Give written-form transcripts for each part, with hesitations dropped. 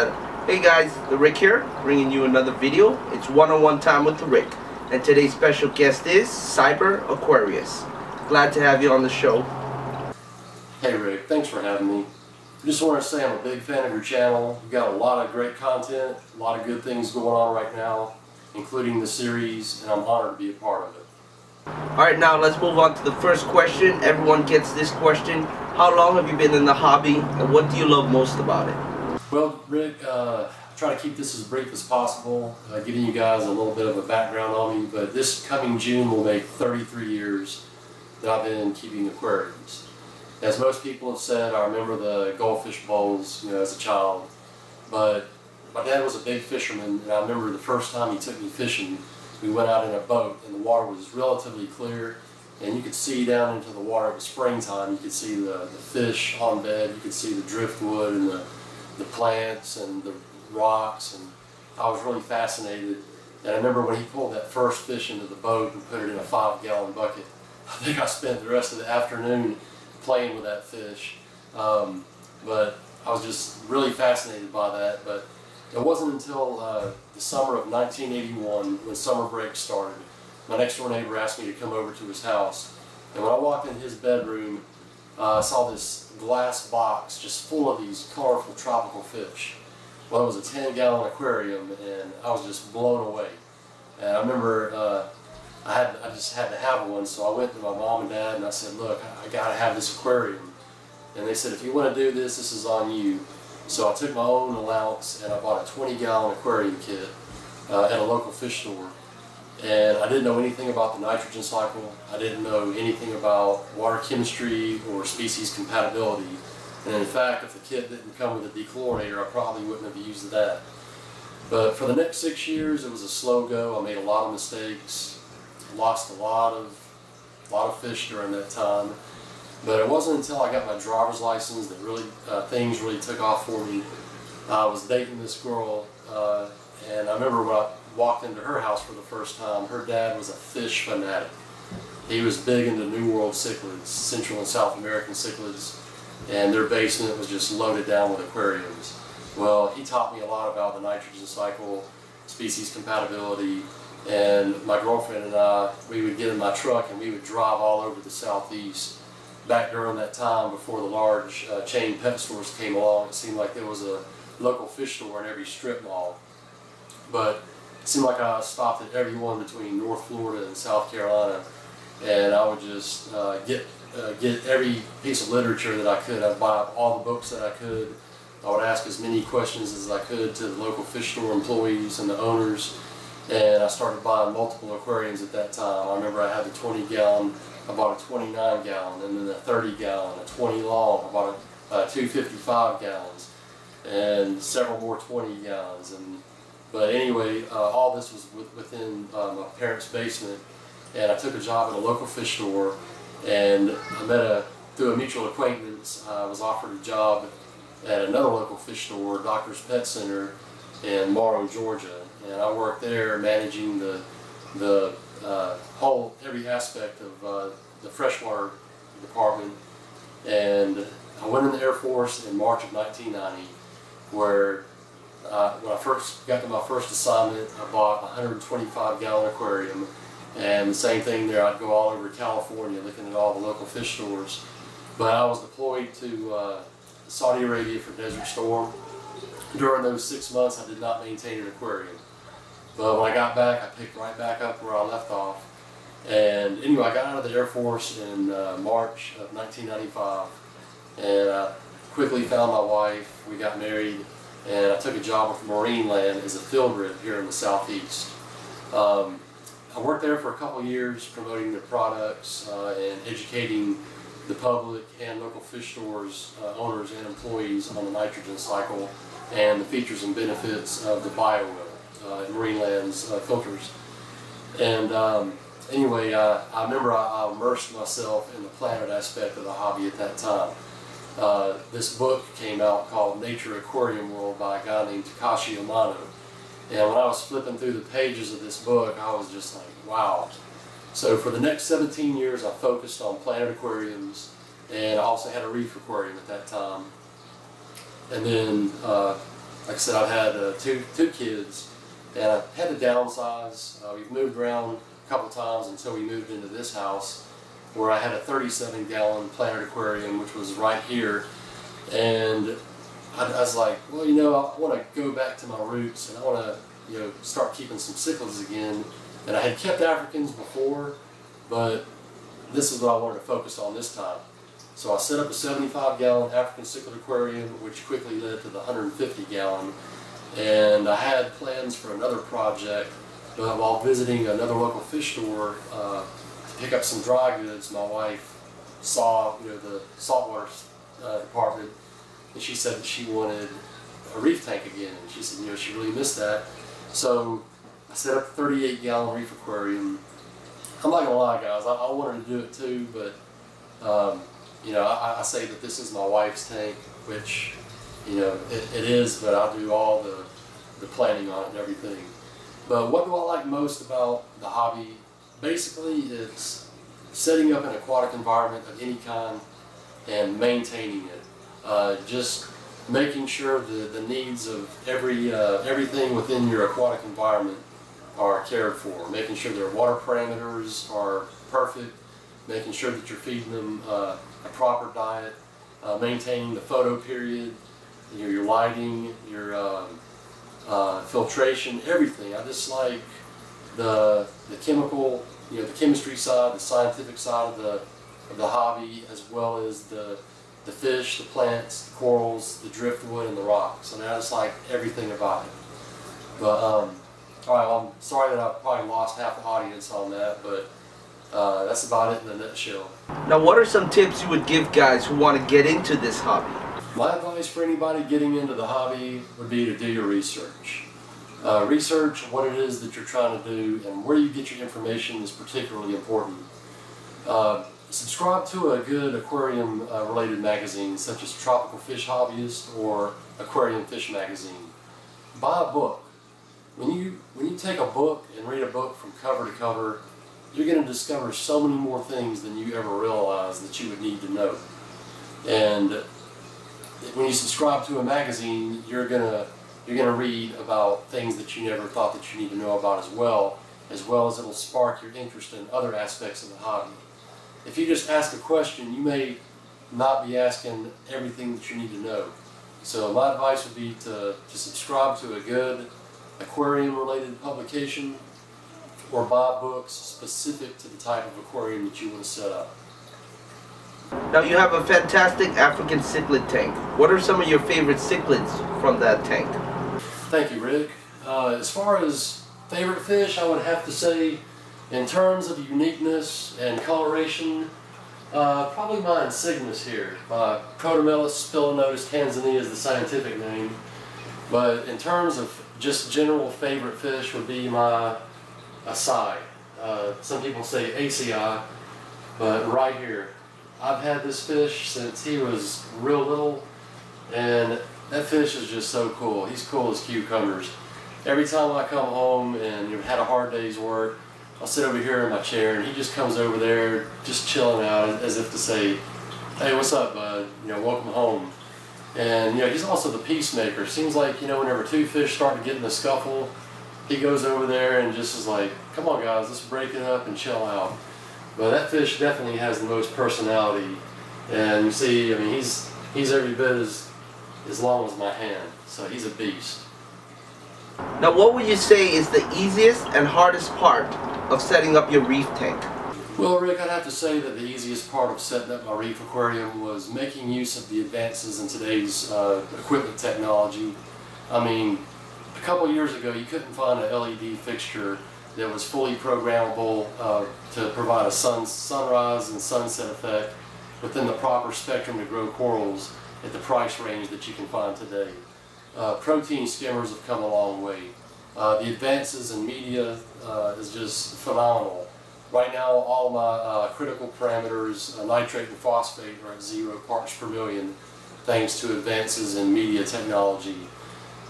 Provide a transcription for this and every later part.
Hey guys, TheRick here, bringing you another video. It's one-on-one time with TheRick, and today's special guest is Cyberaquarist. Glad to have you on the show. Hey Rick, thanks for having me. I just want to say I'm a big fan of your channel. You've got a lot of great content, a lot of good things going on right now, including the series, and I'm honored to be a part of it. Alright, now let's move on to the first question. Everyone gets this question. How long have you been in the hobby, and what do you love most about it? Well, Rick, try to keep this as brief as possible, giving you guys a little bit of a background on me, but this coming June will make 33 years that I've been keeping aquariums. As most people have said, I remember the goldfish bowls, as a child, but my dad was a big fisherman, and I remember the first time he took me fishing, we went out in a boat, and the water was relatively clear, and you could see down into the water. It was springtime. You could see the fish on bed, you could see the driftwood and the plants and the rocks, and I was really fascinated. And I remember when he pulled that first fish into the boat and put it in a 5-gallon bucket, I think I spent the rest of the afternoon playing with that fish. But I was just really fascinated by that. But it wasn't until the summer of 1981, when summer break started, my next door neighbor asked me to come over to his house. And when I walked in his bedroom, I saw this glass box just full of these colorful tropical fish. Well, it was a 10-gallon aquarium, and I was just blown away. And I remember I just had to have one, so I went to my mom and dad and I said, look, I gotta have this aquarium. And they said, if you want to do this, this is on you. So I took my own allowance and I bought a 20-gallon aquarium kit at a local fish store. And I didn't know anything about the nitrogen cycle. I didn't know anything about water chemistry or species compatibility. And in fact, if the kit didn't come with a dechlorinator, I probably wouldn't have used that. But for the next 6 years, it was a slow go. I made a lot of mistakes, lost a lot of fish during that time. But it wasn't until I got my driver's license that really things really took off for me. I was dating this girl, and I remember when I walked into her house for the first time, her dad was a fish fanatic. He was big into New World cichlids, Central and South American cichlids, and their basement was just loaded down with aquariums. Well, he taught me a lot about the nitrogen cycle, species compatibility, and my girlfriend and I, we would get in my truck and we would drive all over the southeast. Back during that time, before the large chain pet stores came along, it seemed like there was a local fish store in every strip mall. But it seemed like I stopped at every one between North Florida and South Carolina, and I would just get every piece of literature that I could. I'd buy all the books that I could. I would ask as many questions as I could to the local fish store employees and the owners, and I started buying multiple aquariums at that time. I remember I had the 20-gallon, I bought a 29-gallon, and then a 30-gallon, a 20 long, I bought two 55-gallons, and several more 20 gallons. But anyway, all this was within my parents' basement, and I took a job at a local fish store, and I met through a mutual acquaintance, I was offered a job at another local fish store, Doctor's Pet Center in Morrow, Georgia, and I worked there managing the whole, every aspect of the freshwater department. And I went in the Air Force in March of 1990, where when I first got to my first assignment, I bought a 125-gallon aquarium, and the same thing there, I'd go all over California looking at all the local fish stores. But I was deployed to Saudi Arabia for Desert Storm. During those 6 months, I did not maintain an aquarium. But when I got back, I picked right back up where I left off. And anyway, I got out of the Air Force in March of 1995, and I quickly found my wife. We got married, and I took a job with Marineland as a field rep here in the Southeast. I worked there for a couple years promoting their products and educating the public and local fish stores, owners and employees on the nitrogen cycle and the features and benefits of the bio oil, Marineland's filters. And anyway, I remember I immersed myself in the planet aspect of the hobby at that time. This book came out called Nature Aquarium World by a guy named Takashi Amano. And when I was flipping through the pages of this book, I was just like, wow. So for the next 17 years, I focused on planet aquariums, and I also had a reef aquarium at that time. And then like I said, I've had two kids, and I had to downsize. We've moved around a couple times until we moved into this house, where I had a 37-gallon planted aquarium, which was right here. And I was like, well, you know, I want to go back to my roots, and I want to, you know, start keeping some cichlids again. And I had kept Africans before, but this is what I wanted to focus on this time. So I set up a 75-gallon African cichlid aquarium, which quickly led to the 150-gallon. And I had plans for another project, but while visiting another local fish store to pick up some dry goods, my wife saw, you know, the saltwater department, and she said that she wanted a reef tank again. And she said, you know, she really missed that. So I set up a 38-gallon reef aquarium. I'm not gonna lie, guys, I wanted to do it too, but you know, I say that this is my wife's tank, which, you know, it is, but I do all the planning on it and everything. But what do I like most about the hobby? Basically, it's setting up an aquatic environment of any kind and maintaining it. Just making sure the needs of everything within your aquatic environment are cared for. Making sure their water parameters are perfect. Making sure that you're feeding them a proper diet. Maintaining the photo period. You know, your lighting, your filtration, everything. I just like the chemical, you know, the chemistry side, the scientific side of the hobby, as well as the fish, the plants, the corals, the driftwood, and the rocks. I mean, I just like everything about it. But all right, well, I'm sorry that I probably lost half the audience on that, but that's about it in a nutshell. Now, what are some tips you would give guys who want to get into this hobby? My advice for anybody getting into the hobby would be to do your research. Research what it is that you're trying to do, and where you get your information is particularly important. Subscribe to a good aquarium related magazine such as Tropical Fish Hobbyist or Aquarium Fish Magazine. Buy a book. When you take a book and read a book from cover to cover, you're going to discover so many more things than you ever realized that you would need to know. And when you subscribe to a magazine, you're gonna read about things that you never thought that you need to know about as well as it'll spark your interest in other aspects of the hobby. If you just ask a question, you may not be asking everything that you need to know. So my advice would be to subscribe to a good aquarium related publication, or buy books specific to the type of aquarium that you want to set up. Now, you have a fantastic African cichlid tank. What are some of your favorite cichlids from that tank? Thank you, Rick. As far as favorite fish, I would have to say, in terms of uniqueness and coloration, probably my insignis here. My Protomelis spilinotus tanzania is the scientific name. But in terms of just general favorite fish would be my Acai. Some people say ACI, but right here. I've had this fish since he was real little, and that fish is just so cool. He's cool as cucumbers. Every time I come home and had a hard day's work, I'll sit over here in my chair, and he just comes over there, just chilling out, as if to say, "Hey, what's up, bud? You know, welcome home." And you know, he's also the peacemaker. Seems like, you know, whenever two fish start to get in a scuffle, he goes over there and just is like, "Come on, guys, let's break it up and chill out." But that fish definitely has the most personality, and you see, I mean, he's every bit as long as my hand, so he's a beast. Now, what would you say is the easiest and hardest part of setting up your reef tank? Well, Rick, I'd have to say that the easiest part of setting up my reef aquarium was making use of the advances in today's equipment technology. I mean, a couple years ago, you couldn't find an LED fixture that was fully programmable to provide a sunrise and sunset effect within the proper spectrum to grow corals at the price range that you can find today. Protein skimmers have come a long way. The advances in media is just phenomenal. Right now, all my critical parameters, nitrate and phosphate, are at 0 parts per million, thanks to advances in media technology.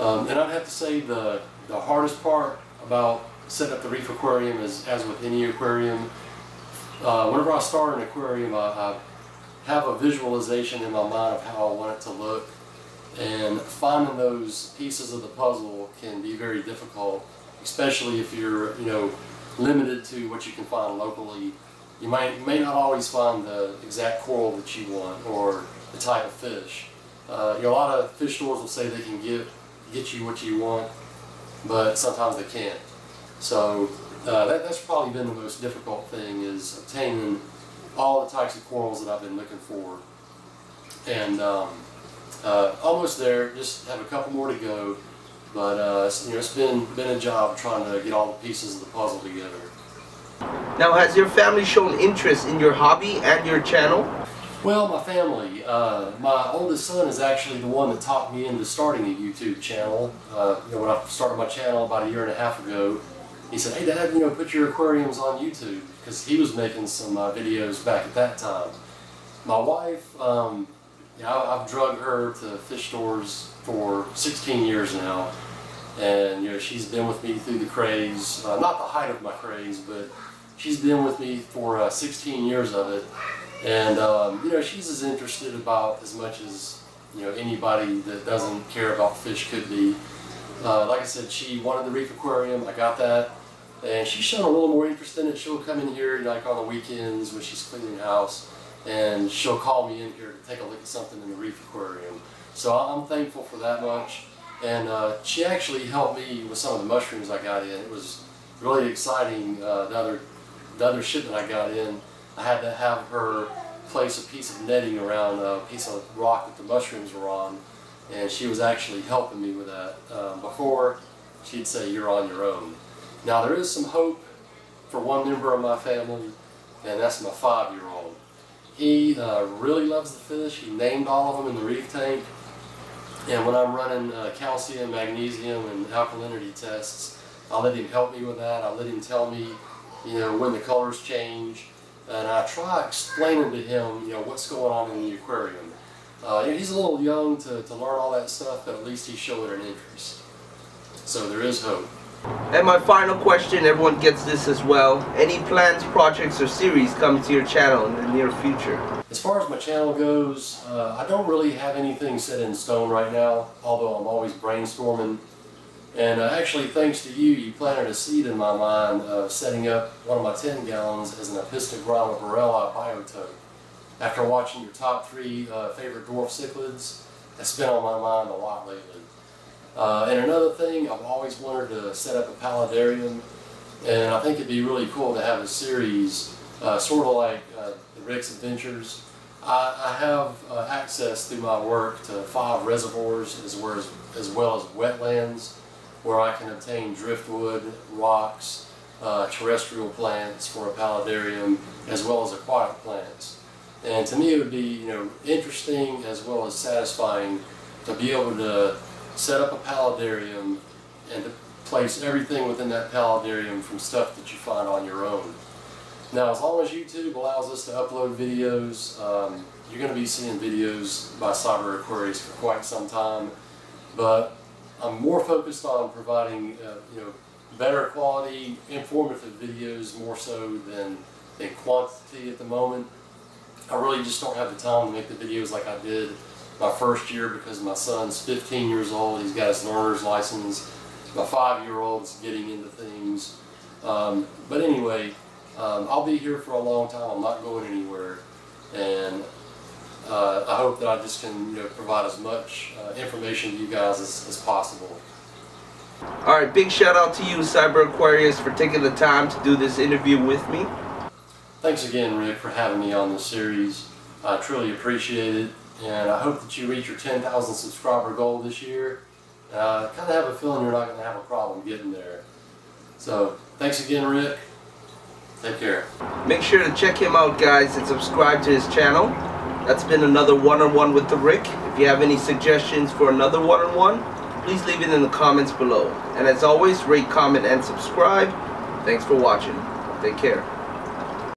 And I'd have to say the hardest part about setting up the reef aquarium is, as with any aquarium, whenever I start an aquarium, I have a visualization in my mind of how I want it to look. And finding those pieces of the puzzle can be very difficult, especially if you're, limited to what you can find locally. You may not always find the exact coral that you want or the type of fish. A lot of fish stores will say they can get you what you want, but sometimes they can't. So that's probably been the most difficult thing, is obtaining all the types of corals that I've been looking for. And almost there, just have a couple more to go. But it's been a job trying to get all the pieces of the puzzle together. Now, has your family shown interest in your hobby and your channel? Well, my family. My oldest son is actually the one that talked me into starting a YouTube channel. When I started my channel about 1.5 years ago, he said, "Hey Dad, put your aquariums on YouTube," because he was making some videos back at that time. My wife, I've drugged her to fish stores for 16 years now, and she's been with me through the craze. Not the height of my craze, but she's been with me for 16 years of it. And she's as interested about as much as anybody that doesn't care about fish could be. Like I said, she wanted the reef aquarium. I got that, and she's shown a little more interest in it. She'll come in here like on the weekends when she's cleaning the house, and she'll call me in here to take a look at something in the reef aquarium. So I'm thankful for that much. And she actually helped me with some of the mushrooms I got in. It was really exciting. The other shipment I got in, I had to have her place a piece of netting around a piece of rock that the mushrooms were on, and she was actually helping me with that. Before, she'd say, "You're on your own." Now there is some hope for one member of my family, and that's my 5-year-old. He really loves the fish. He named all of them in the reef tank, and when I'm running calcium, magnesium, and alkalinity tests, I let him help me with that. I let him tell me when the colors change, and I try explaining to him what's going on in the aquarium. He's a little young to learn all that stuff, but at least he's showing an interest. So there is hope. And my final question, everyone gets this as well. Any plans, projects, or series coming to your channel in the near future? As far as my channel goes, I don't really have anything set in stone right now, although I'm always brainstorming. And actually, thanks to you planted a seed in my mind of setting up one of my 10 gallons as an Apistogramma borrelli biotope. After watching your top 3 favorite dwarf cichlids, that's been on my mind a lot lately. And another thing, I've always wanted to set up a paludarium, and I think it'd be really cool to have a series, sort of like TheRick's Adventures. I have access through my work to 5 reservoirs as well as wetlands, where I can obtain driftwood, rocks, terrestrial plants for a paludarium, as well as aquatic plants. And to me it would be interesting as well as satisfying to be able to set up a paludarium and to place everything within that paludarium from stuff that you find on your own. Now, as long as YouTube allows us to upload videos, you're going to be seeing videos by Cyberaquarist for quite some time, but I'm more focused on providing better quality, informative videos more so than quantity at the moment. I really just don't have the time to make the videos like I did my first year, because my son's 15 years old, he's got his learner's license. My 5-year-old is getting into things. But anyway, I'll be here for a long time. I'm not going anywhere, and I hope that I just can provide as much information to you guys as possible. Alright, big shout out to you, Cyberaquarist, for taking the time to do this interview with me. Thanks again, Rick, for having me on this series. I truly appreciate it, and I hope that you reach your 10,000 subscriber goal this year. I kind of have a feeling you're not going to have a problem getting there. So, thanks again, Rick. Take care. Make sure to check him out, guys, and subscribe to his channel. That's been another one-on-one with the Rick. If you have any suggestions for another one-on-one, please leave it in the comments below. And as always, rate, comment, and subscribe. Thanks for watching. Take care.